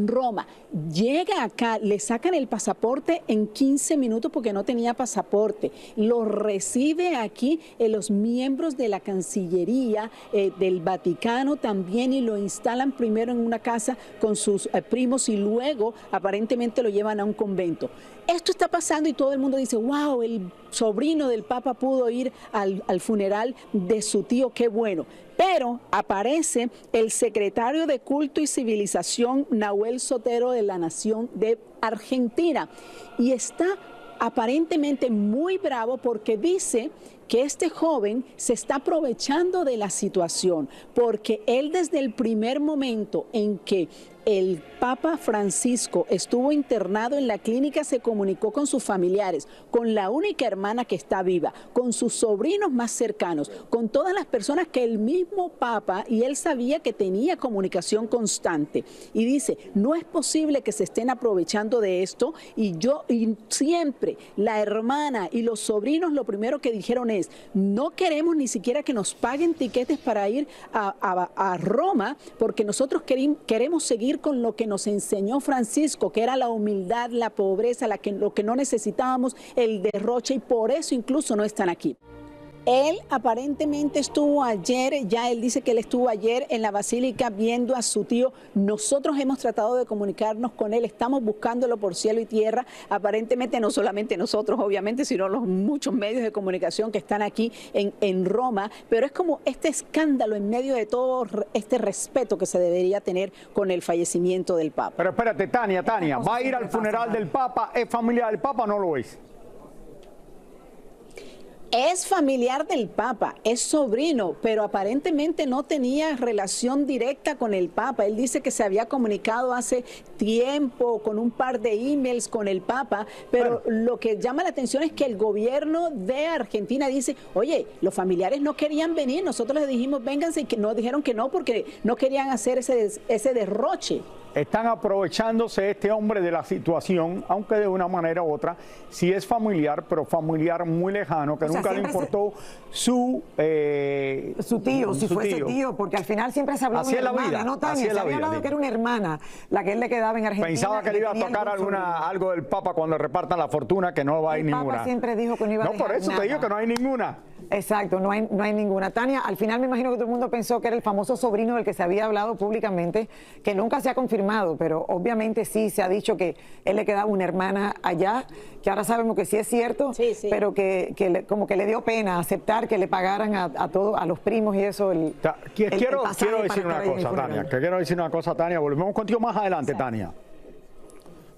Roma. Llega acá, le sacan el pasaporte en 15 minutos porque no tenía pasaporte. Lo recibe aquí los miembros de la Cancillería del Vaticano también y lo instalan primero en una casa con sus primos y luego aparentemente lo llevan a un convento. Esto está pasando y todo el mundo dice, wow, el sobrino del Papa pudo ir al funeral de su tío, qué bueno. Pero aparece el secretario de Culto y Civilización, Nahuel Sotero, de la Nación de Argentina, y está aparentemente muy bravo porque dice que este joven se está aprovechando de la situación, porque él desde el primer momento en que el Papa Francisco estuvo internado en la clínica se comunicó con sus familiares, con la única hermana que está viva, con sus sobrinos más cercanos, con todas las personas que el mismo Papa, y él sabía que tenía comunicación constante. Y dice, no es posible que se estén aprovechando de esto, y siempre la hermana y los sobrinos lo primero que dijeron es, no queremos ni siquiera que nos paguen tiquetes para ir a Roma, porque nosotros queremos seguir con lo que nos enseñó Francisco, que era la humildad, la pobreza, lo que no necesitábamos, el derroche, y por eso incluso no están aquí. Él aparentemente estuvo ayer, ya él dice que él estuvo ayer en la basílica viendo a su tío. Nosotros hemos tratado de comunicarnos con él, estamos buscándolo por cielo y tierra. Aparentemente no solamente nosotros, obviamente, sino los muchos medios de comunicación que están aquí en Roma. Pero es como este escándalo en medio de todo este respeto que se debería tener con el fallecimiento del Papa. Pero espérate, Tania, ¿va a ir al funeral del Papa? ¿Es familiar del Papa o no lo es? Es familiar del Papa, es sobrino, pero aparentemente no tenía relación directa con el Papa. Él dice que se había comunicado hace tiempo con un par de emails con el Papa, pero lo que llama la atención es que el gobierno de Argentina dice, oye, los familiares no querían venir, nosotros les dijimos vénganse, y que no dijeron que no porque no querían hacer ese derroche. Están aprovechándose este hombre de la situación, aunque de una manera u otra, sí es familiar, pero familiar muy lejano, que nunca le importó su tío, si fuese tío, porque al final siempre se habló de una hermana, ¿no, Tania? Se había hablado que era una hermana la que él le quedaba en Argentina. Pensaba que le iba a tocar algo del Papa cuando repartan la fortuna, que no va a ir ninguna. El Papa siempre dijo que no iba a dejar por eso nada. te digo que no hay ninguna. Exacto, no hay ninguna. Tania, al final me imagino que todo el mundo pensó que era el famoso sobrino del que se había hablado públicamente, que nunca se ha confirmado, pero obviamente sí se ha dicho que él le quedaba una hermana allá, que ahora sabemos que sí es cierto, pero como que le dio pena aceptar que le pagaran a todos, a los primos y eso. Quiero decir una cosa, Tania, volvemos contigo más adelante, Tania.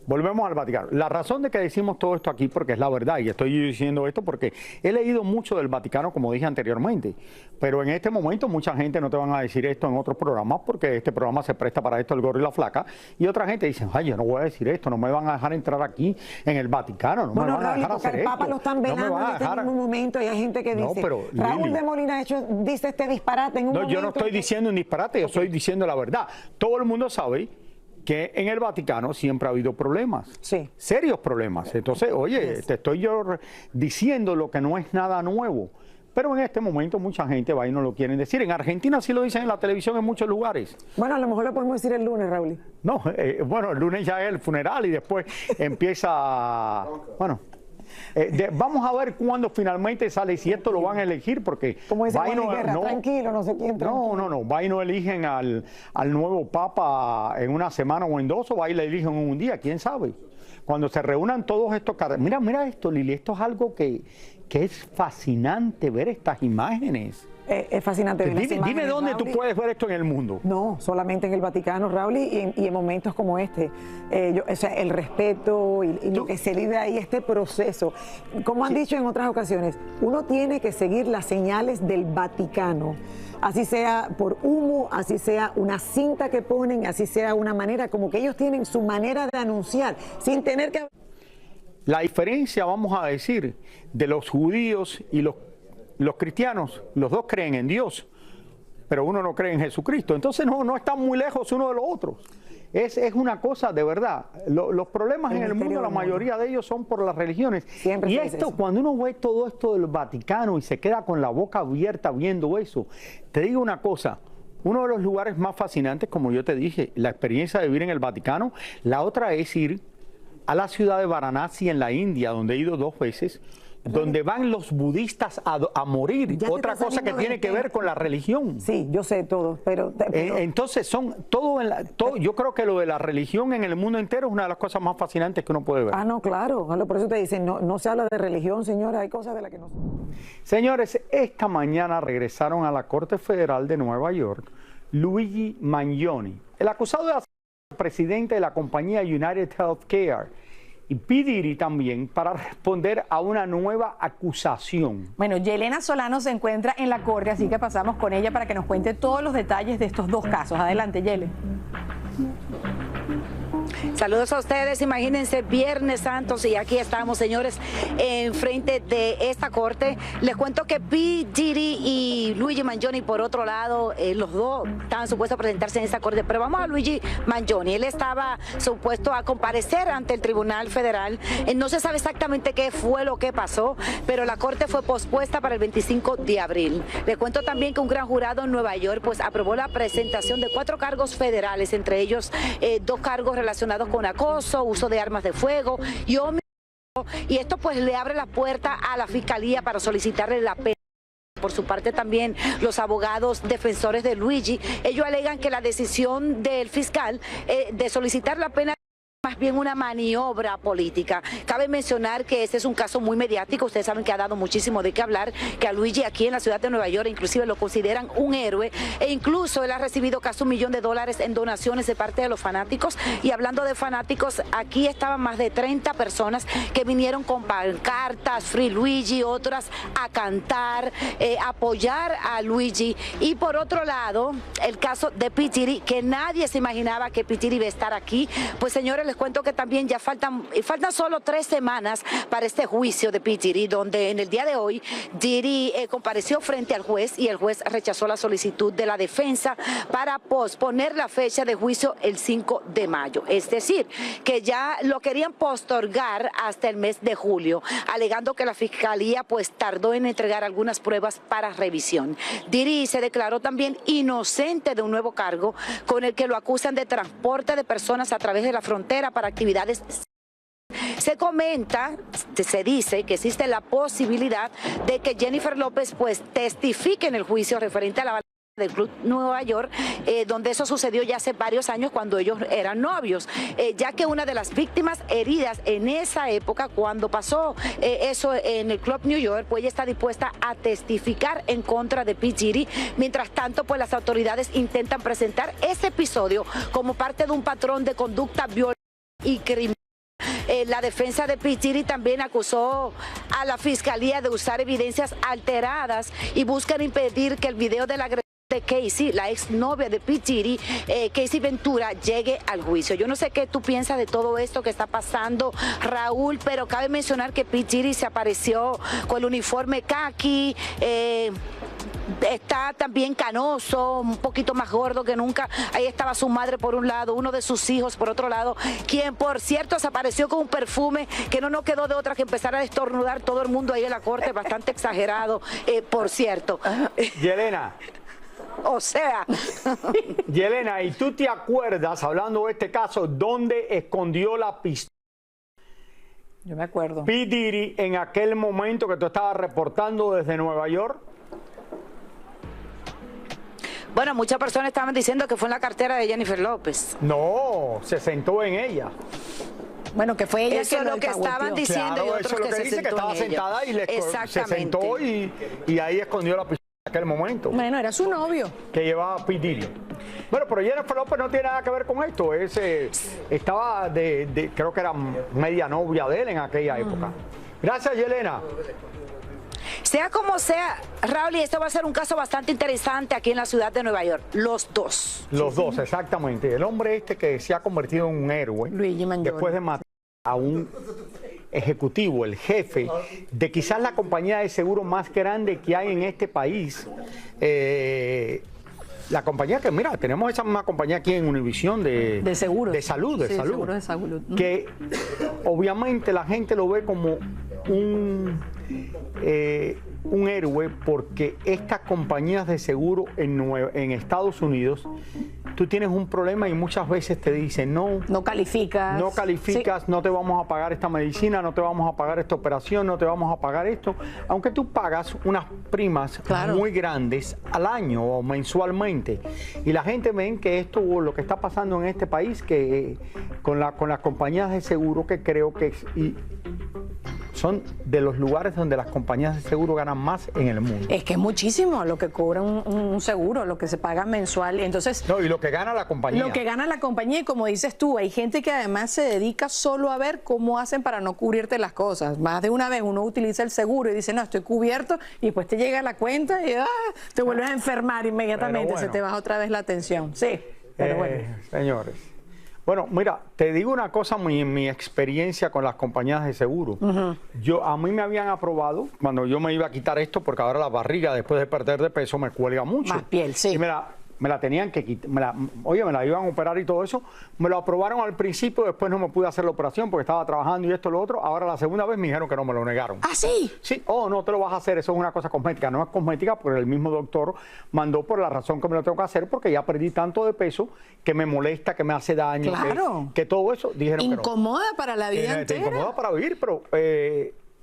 Volvemos al Vaticano. La razón de que decimos todo esto aquí, porque es la verdad, y estoy diciendo esto porque he leído mucho del Vaticano, como dije anteriormente, pero en este momento mucha gente no te van a decir esto en otros programas, porque este programa se presta para esto, el gordo y la flaca, y otra gente dice, ay, yo no voy a decir esto, no me van a dejar entrar aquí en el Vaticano, no me van a dejar hacer esto. El Papa lo están velando en un momento, y hay gente que dice, Raúl de Molina dice este disparate en un momento. No, yo no estoy diciendo un disparate, yo estoy diciendo la verdad. Todo el mundo sabe que en el Vaticano siempre ha habido problemas, serios problemas. Entonces, oye, te estoy yo diciendo lo que no es nada nuevo. Pero en este momento mucha gente va y no lo quieren decir. En Argentina sí lo dicen en la televisión en muchos lugares. Bueno, a lo mejor lo podemos decir el lunes, Raúl. No, bueno, el lunes ya es el funeral y después empieza, bueno... vamos a ver cuándo finalmente sale, si esto lo van a elegir, porque como dice Guerra, tranquilo, no sé quién. No, va y no eligen al nuevo Papa en una semana o en dos, o va y le eligen en un día, quién sabe. Cuando se reúnan todos estos... Mira esto, Lili, esto es algo que es fascinante ver estas imágenes. Es fascinante ver las imágenes. Dime dónde tú puedes ver esto en el mundo. No, solamente en el Vaticano, Raúl, y en momentos como este. O sea, el respeto y lo que se vive ahí, este proceso. Como han dicho en otras ocasiones, uno tiene que seguir las señales del Vaticano. Así sea por humo, así sea una cinta que ponen, así sea una manera, como que ellos tienen su manera de anunciar, sin tener que... La diferencia, vamos a decir, de los judíos y los cristianos, los dos creen en Dios, pero uno no cree en Jesucristo. Entonces no están muy lejos uno de los otros. Es una cosa de verdad. Los problemas en el mundo, la mayoría de ellos son por las religiones. Y esto, cuando uno ve todo esto del Vaticano y se queda con la boca abierta viendo eso, te digo una cosa. Uno de los lugares más fascinantes, como yo te dije, la experiencia de vivir en el Vaticano. La otra es ir a la ciudad de Varanasi en la India, donde he ido 2 veces, donde van los budistas a morir. Otra cosa que tiene que ver con la religión. Sí, yo sé todo, pero entonces yo creo que lo de la religión en el mundo entero es una de las cosas más fascinantes que uno puede ver. Ah, no, claro, por eso te dicen, no se habla de religión, señora, hay cosas de las que no... Señores, esta mañana regresaron a la Corte Federal de Nueva York Luigi Mangione, el acusado de el presidente de la compañía United Healthcare, y P. Diddy también, para responder a una nueva acusación. Bueno, Yelena Solano se encuentra en la corte, así que pasamos con ella para que nos cuente todos los detalles de estos 2 casos. Adelante, Yele. Saludos a ustedes, imagínense, Viernes Santo, y aquí estamos, señores, en frente de esta corte. Les cuento que P. Diddy y Luigi Mangione, por otro lado, los dos estaban supuestos a presentarse en esta corte, pero vamos a Luigi Mangione. Él estaba supuesto a comparecer ante el Tribunal Federal. No se sabe exactamente qué fue lo que pasó, pero la corte fue pospuesta para el 25 de abril. Les cuento también que un gran jurado en Nueva York pues aprobó la presentación de 4 cargos federales, entre ellos 2 cargos relacionados con acoso, uso de armas de fuego y homicidio, y esto pues le abre la puerta a la fiscalía para solicitarle la pena. Por su parte también los abogados defensores de Luigi, ellos alegan que la decisión del fiscal de solicitar la pena más bien una maniobra política. Cabe mencionar que este es un caso muy mediático, ustedes saben que ha dado muchísimo de qué hablar, que a Luigi aquí en la ciudad de Nueva York inclusive lo consideran un héroe, e incluso él ha recibido casi $1 millón en donaciones de parte de los fanáticos. Y hablando de fanáticos, aquí estaban más de 30 personas que vinieron con pancartas, Free Luigi, otras a cantar, apoyar a Luigi. Y por otro lado, el caso de P. Diddy, que nadie se imaginaba que P. Diddy iba a estar aquí. Pues señores, les cuento que también ya faltan solo 3 semanas para este juicio de P. Diddy, donde en el día de hoy Diddy compareció frente al juez y el juez rechazó la solicitud de la defensa para posponer la fecha de juicio el 5 de mayo. Es decir, que ya lo querían postergar hasta el mes de julio, alegando que la fiscalía pues tardó en entregar algunas pruebas para revisión. Diddy se declaró también inocente de un nuevo cargo con el que lo acusan de transporte de personas a través de la frontera para actividades Se comenta, se dice que existe la posibilidad de que Jennifer López pues testifique en el juicio referente a la del Club Nueva York, donde eso sucedió ya hace varios años cuando ellos eran novios, ya que una de las víctimas heridas en esa época, cuando pasó eso en el Club New York, pues ella está dispuesta a testificar en contra de P. Diddy. Mientras tanto, pues las autoridades intentan presentar ese episodio como parte de un patrón de conducta violenta y criminal. La defensa de P. Diddy también acusó a la fiscalía de usar evidencias alteradas y buscan impedir que el video de la agresión de Casey, la exnovia de P. Diddy, Casey Ventura, llegue al juicio. Yo no sé qué tú piensas de todo esto que está pasando, Raúl, pero cabe mencionar que P. Diddy se apareció con el uniforme khaki, está también canoso, un poquito más gordo que nunca. Ahí estaba su madre por un lado, uno de sus hijos por otro lado, quien por cierto se apareció con un perfume que no nos quedó de otra que empezar a destornudar todo el mundo ahí en la corte, bastante exagerado, por cierto. Yelena. O sea. Yelena, ¿y tú te acuerdas, hablando de este caso, dónde escondió la pistola? Yo me acuerdo. P. Diddy en aquel momento que tú estabas reportando desde Nueva York. Bueno, muchas personas estaban diciendo que fue en la cartera de Jennifer López. No, se sentó en ella. Bueno, que fue ella eso que es lo que estaban diciendo, claro, y otros eso es lo que se dice, que sentó estaba en sentada ella. y se sentó y ahí escondió la pistola en aquel momento. Bueno, era su novio. Que llevaba P. Diddy. Bueno, pero Jennifer López no tiene nada que ver con esto. Estaba creo que era media novia de él en aquella época. Gracias, Yelena. Sea como sea, Raúl, y esto va a ser un caso bastante interesante aquí en la ciudad de Nueva York. Los dos. Los dos, exactamente. El hombre este que se ha convertido en un héroe después de matar a un ejecutivo, el jefe de quizás la compañía de seguro más grande que hay en este país. La compañía que, mira, tenemos esa misma compañía aquí en Univisión de seguros. De salud. Seguros de salud. Que obviamente la gente lo ve como un héroe porque estas compañías de seguro en Estados Unidos, tú tienes un problema y muchas veces te dicen no calificas, sí, no te vamos a pagar esta medicina, no te vamos a pagar esta operación, no te vamos a pagar esto, aunque tú pagas unas primas muy grandes al año o mensualmente, y la gente ve que esto, lo que está pasando en este país, que con las compañías de seguro, que creo que son de los lugares donde las compañías de seguro ganan más en el mundo. Es que es muchísimo lo que cobra un seguro, lo que se paga mensual. Entonces, no, y lo que gana la compañía. Lo que gana la compañía, y como dices tú, hay gente que además se dedica solo a ver cómo hacen para no cubrirte las cosas. Más de una vez uno utiliza el seguro y dice, no, estoy cubierto, y después te llega la cuenta y te vuelves a enfermar inmediatamente, bueno, se te baja otra vez la tensión. Sí, pero bueno. Señores. Bueno, mira, te digo una cosa, mi experiencia con las compañías de seguro. A mí me habían aprobado cuando yo me iba a quitar esto, porque ahora la barriga, después de perder de peso, me cuelga mucho. Más piel, sí. Y me la tenían que quitar, me la iban a operar y todo eso. Me lo aprobaron al principio, después no me pude hacer la operación porque estaba trabajando y esto y lo otro. Ahora la segunda vez me dijeron que no, me lo negaron. ¿Ah, sí? Sí, no te lo vas a hacer, eso es una cosa cosmética. No es cosmética porque el mismo doctor mandó por la razón que me lo tengo que hacer, porque ya perdí tanto de peso que me molesta, que me hace daño, claro, que todo eso. Dijeron incomoda que no. Para la vida entera. Te incomoda para vivir, pero...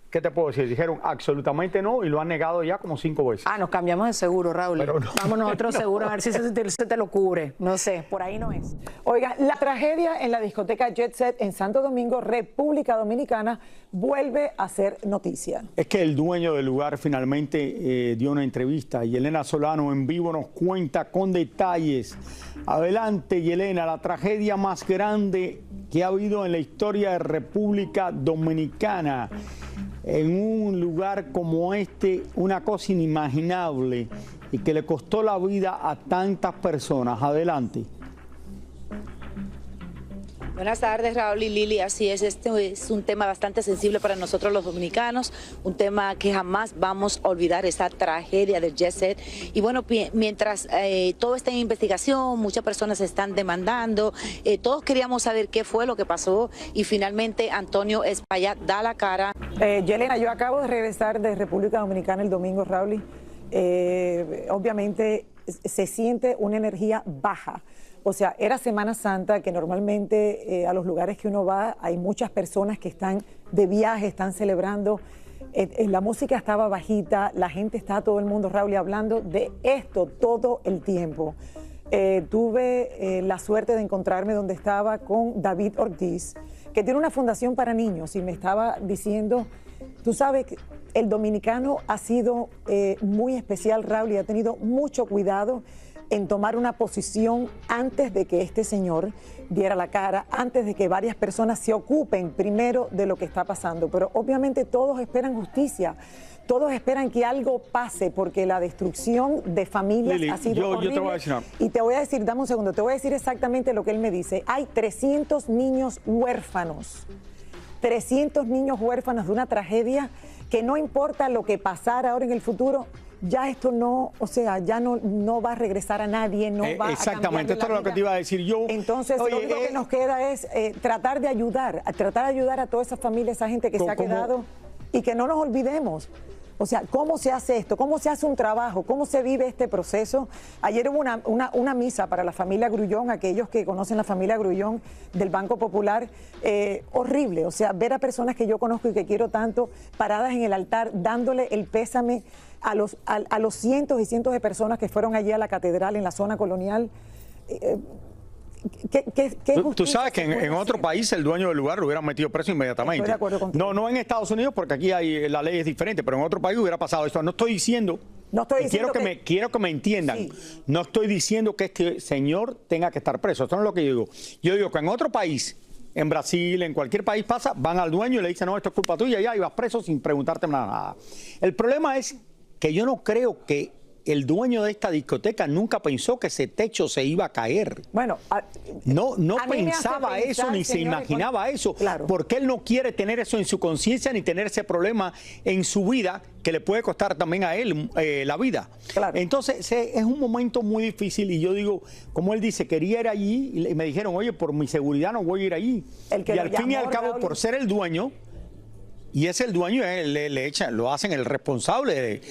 ¿qué te puedo decir? Dijeron absolutamente no y lo han negado ya como 5 veces. Nos cambiamos de seguro, Raúl. No, vámonos a otro seguro a ver si se te lo cubre. No sé, por ahí no es. Oiga, la tragedia en la discoteca Jet Set en Santo Domingo, República Dominicana, vuelve a ser noticia. Es que el dueño del lugar finalmente dio una entrevista y Yelena Solano en vivo nos cuenta con detalles. Adelante, Yelena, la tragedia más grande que ha habido en la historia de República Dominicana. En un lugar como este, una cosa inimaginable y que le costó la vida a tantas personas. Adelante. Buenas tardes, Raúl y Lili. Así es, este es un tema bastante sensible para nosotros los dominicanos, un tema que jamás vamos a olvidar, esa tragedia del Jet Set. Y bueno, mientras todo está en investigación, muchas personas están demandando, todos queríamos saber qué fue lo que pasó y finalmente Antonio Espaillat da la cara. Yelena, yo acabo de regresar de República Dominicana el domingo, Raúl. Obviamente se siente una energía baja O sea, era Semana Santa, que normalmente a los lugares que uno va hay muchas personas que están de viaje, están celebrando. La música estaba bajita, la gente está, todo el mundo, Raúl, hablando de esto todo el tiempo. Tuve la suerte de encontrarme donde estaba con David Ortiz, que tiene una fundación para niños, y me estaba diciendo, tú sabes que el dominicano ha sido muy especial, Raúl, y ha tenido mucho cuidado en tomar una posición antes de que este señor diera la cara, antes de que varias personas se ocupen primero de lo que está pasando. Pero obviamente todos esperan justicia, todos esperan que algo pase, porque la destrucción de familias Lili, ha sido horrible. yo te voy a decir algo. Y te voy a decir, dame un segundo, te voy a decir exactamente lo que él me dice. Hay 300 niños huérfanos, 300 niños huérfanos de una tragedia que no importa lo que pasara ahora en el futuro, ya esto no, o sea, ya no va a regresar a nadie, no va exactamente, a esto es lo que te iba a decir yo. Entonces, lo único que nos queda es tratar de ayudar, a toda esa familia, esa gente que se ha quedado, y que no nos olvidemos. O sea, ¿cómo se hace esto? ¿Cómo se hace un trabajo? ¿Cómo se vive este proceso? Ayer hubo una misa para la familia Grullón, aquellos que conocen la familia Grullón del Banco Popular, horrible. O sea, ver a personas que yo conozco y que quiero tanto paradas en el altar, dándole el pésame a los cientos y cientos de personas que fueron allí a la catedral en la zona colonial. Tú sabes que en otro país el dueño del lugar lo hubieran metido preso inmediatamente. Estoy de acuerdo contigo. No en Estados Unidos, porque aquí la ley es diferente, pero en otro país hubiera pasado eso. No estoy diciendo, quiero que me entiendan, sí. No estoy diciendo que este señor tenga que estar preso, eso no es lo que yo digo. Yo digo que en otro país, en Brasil, en cualquier país pasa, van al dueño y le dicen, no, esto es culpa tuya, ya, y vas preso sin preguntarte nada. El problema es que yo no creo que el dueño de esta discoteca nunca pensó que ese techo se iba a caer. Bueno, no pensaba eso, ni se imaginaba eso, claro. Porque él no quiere tener eso en su conciencia, ni tener ese problema en su vida, que le puede costar también a él la vida. Claro. Entonces, es un momento muy difícil, y yo digo, como él dice, quería ir allí, y me dijeron, oye, por mi seguridad no voy a ir allí. Y al fin y al cabo, por ser el dueño, y es el dueño, lo hacen el responsable de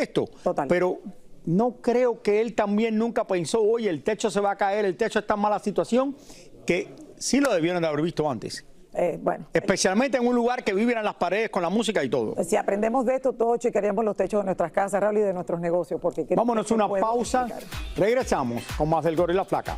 esto. Total. Pero no creo que él también nunca pensó, oye, el techo se va a caer, el techo está en mala situación, que sí lo debieron de haber visto antes. Bueno, especialmente en un lugar que vibran las paredes con la música y todo. Si aprendemos de esto, todos chequearíamos los techos de nuestras casas, Raúl, y de nuestros negocios. Porque vámonos a una pausa, regresamos con más del Gordo y la Flaca.